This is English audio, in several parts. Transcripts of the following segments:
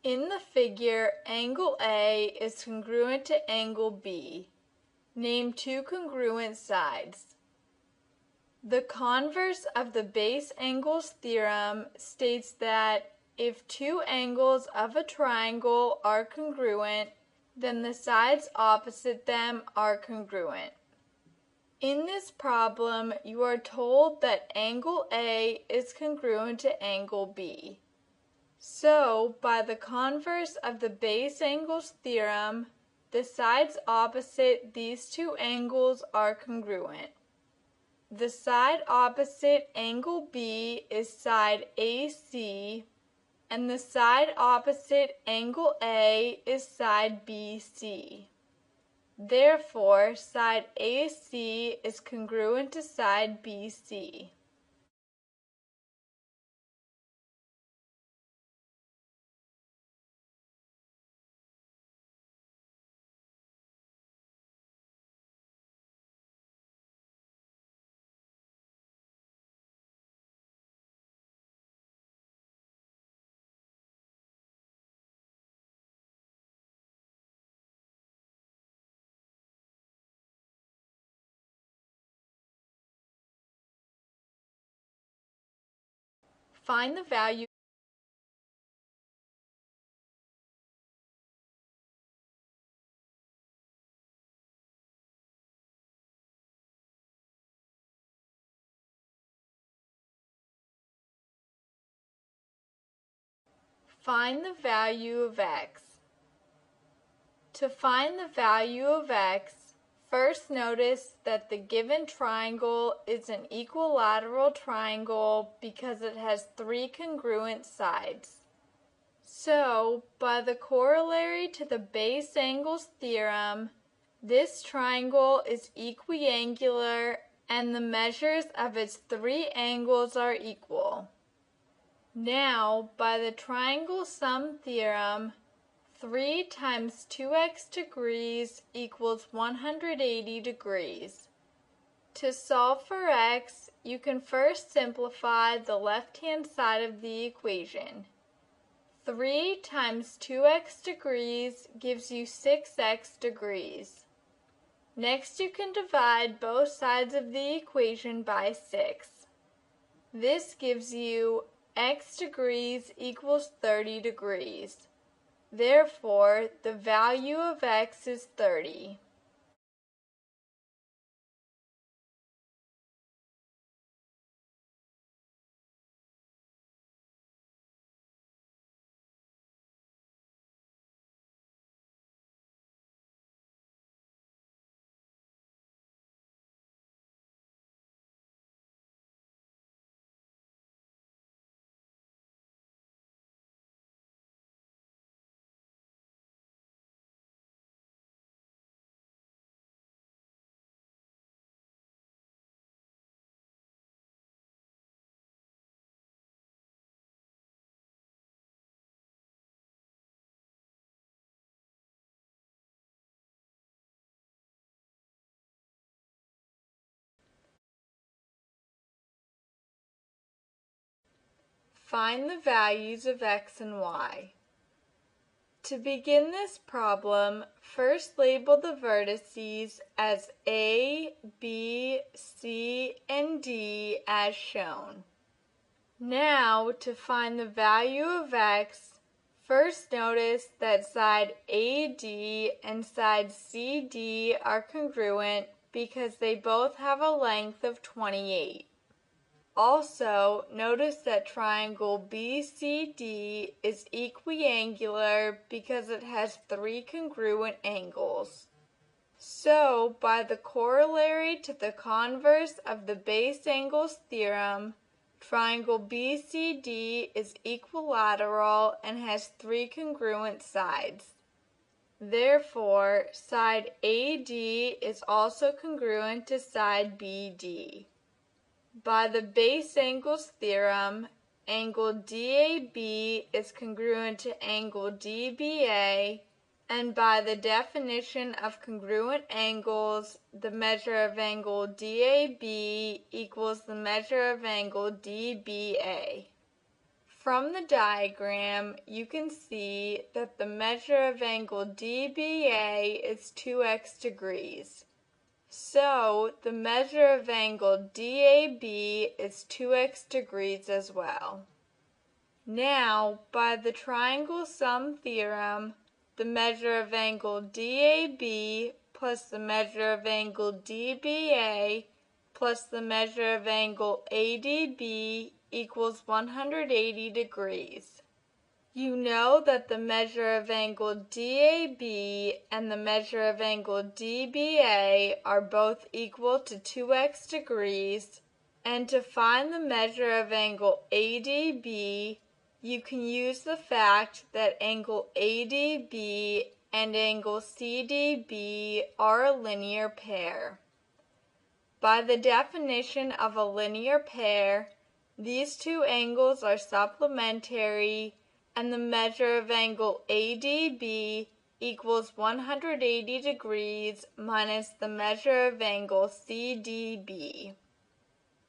In the figure, angle A is congruent to angle B. Name two congruent sides. The converse of the base angles theorem states that if two angles of a triangle are congruent, then the sides opposite them are congruent. In this problem, you are told that angle A is congruent to angle B. So, by the converse of the base angles theorem, the sides opposite these two angles are congruent. The side opposite angle B is side AC, and the side opposite angle A is side BC. Therefore, side AC is congruent to side BC. Find the value Find the value of x. To find the value of x, first notice that the given triangle is an equilateral triangle because it has three congruent sides. So, by the corollary to the base angles theorem, this triangle is equiangular and the measures of its three angles are equal. Now, by the triangle sum theorem, 3 times 2x degrees equals 180 degrees. To solve for x, you can first simplify the left-hand side of the equation. 3 times 2x degrees gives you 6x degrees. Next, you can divide both sides of the equation by 6. This gives you x degrees equals 30 degrees. Therefore, the value of x is 30. Find the values of x and y. To begin this problem, first label the vertices as A, B, C, and D as shown. Now, to find the value of x, first notice that side AD and side CD are congruent because they both have a length of 28. Also, notice that triangle BCD is equiangular because it has three congruent angles. So, by the corollary to the converse of the base angles theorem, triangle BCD is equilateral and has three congruent sides. Therefore, side AD is also congruent to side BD. By the base angles theorem, angle DAB is congruent to angle DBA, and by the definition of congruent angles, the measure of angle DAB equals the measure of angle DBA. From the diagram, you can see that the measure of angle DBA is 2x degrees. So, the measure of angle DAB is 2x degrees as well. Now, by the triangle sum theorem, the measure of angle DAB plus the measure of angle DBA plus the measure of angle ADB equals 180 degrees. You know that the measure of angle DAB and the measure of angle DBA are both equal to 2x degrees, and to find the measure of angle ADB, you can use the fact that angle ADB and angle CDB are a linear pair. By the definition of a linear pair, these two angles are supplementary, and the measure of angle ADB equals 180 degrees minus the measure of angle CDB.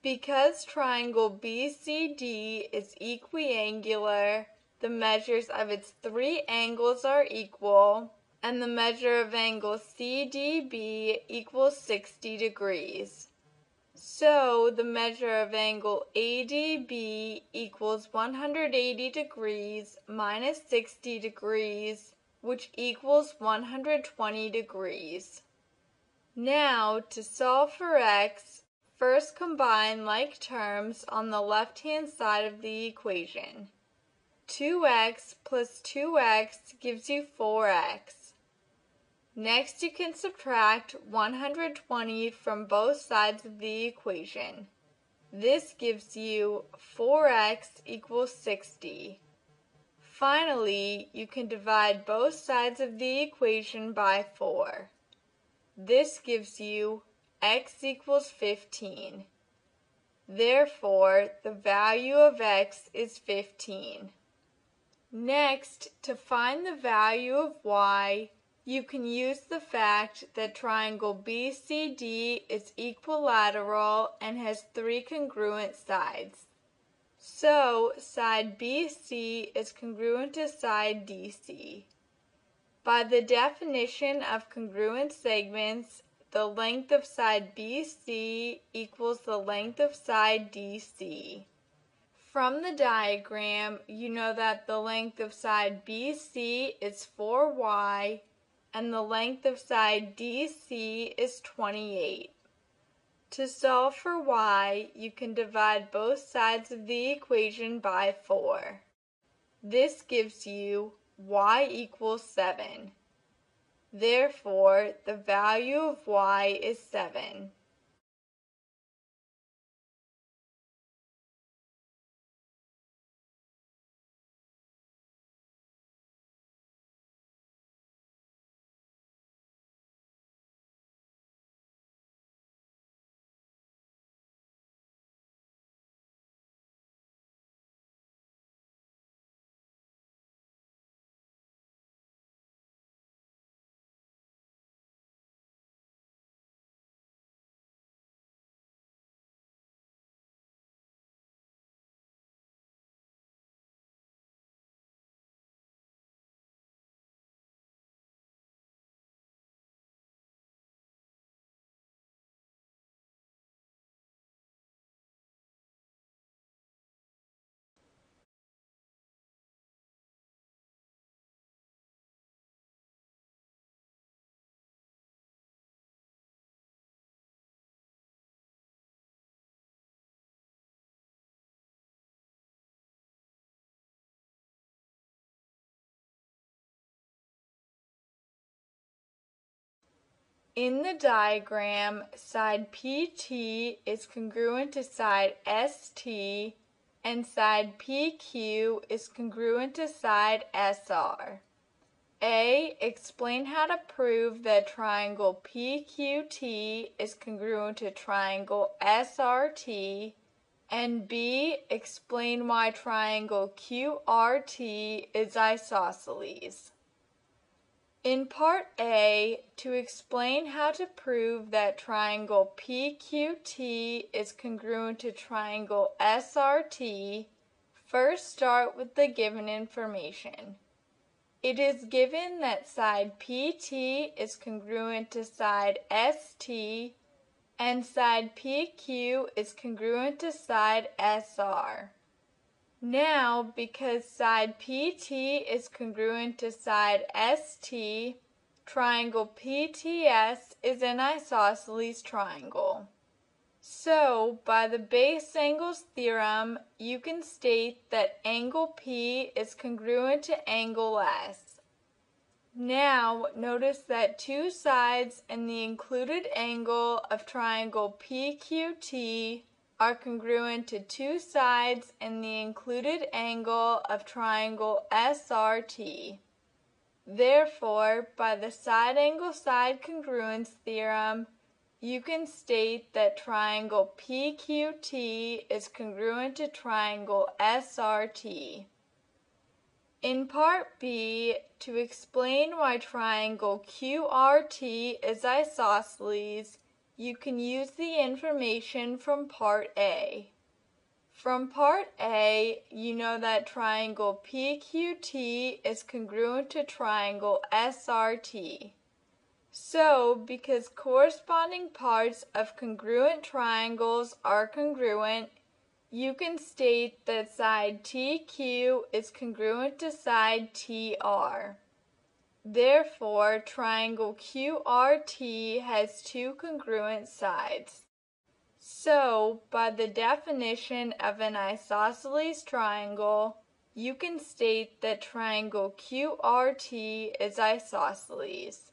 Because triangle BCD is equiangular, the measures of its three angles are equal, and the measure of angle CDB equals 60 degrees. So, the measure of angle ADB equals 180 degrees minus 60 degrees, which equals 120 degrees. Now, to solve for x, first combine like terms on the left-hand side of the equation. 2x plus 2x gives you 4x. Next, you can subtract 120 from both sides of the equation. This gives you 4x equals 60. Finally, you can divide both sides of the equation by 4. This gives you x equals 15. Therefore, the value of x is 15. Next, to find the value of y, you can use the fact that triangle BCD is equilateral and has three congruent sides. So, side BC is congruent to side DC. By the definition of congruent segments, the length of side BC equals the length of side DC. From the diagram, you know that the length of side BC is 4y, and the length of side DC is 28. To solve for y, you can divide both sides of the equation by 4. This gives you y equals 7. Therefore, the value of y is 7. In the diagram, side PT is congruent to side ST, and side PQ is congruent to side SR. A. Explain how to prove that triangle PQT is congruent to triangle SRT, and B. Explain why triangle QRT is isosceles. In Part A, to explain how to prove that triangle PQT is congruent to triangle SRT, first start with the given information. It is given that side PT is congruent to side ST and side PQ is congruent to side SR. Now, because side PT is congruent to side ST, triangle PTS is an isosceles triangle. So, by the base angles theorem, you can state that angle P is congruent to angle S. Now, notice that two sides in the included angle of triangle PQT are congruent to two sides in the included angle of triangle SRT. Therefore, by the side angle side congruence theorem, you can state that triangle PQT is congruent to triangle SRT. In Part B, to explain why triangle QRT is isosceles, you can use the information from Part A. From Part A, you know that triangle PQT is congruent to triangle SRT. So, because corresponding parts of congruent triangles are congruent, you can state that side TQ is congruent to side TR. Therefore, triangle QRT has two congruent sides. So, by the definition of an isosceles triangle, you can state that triangle QRT is isosceles.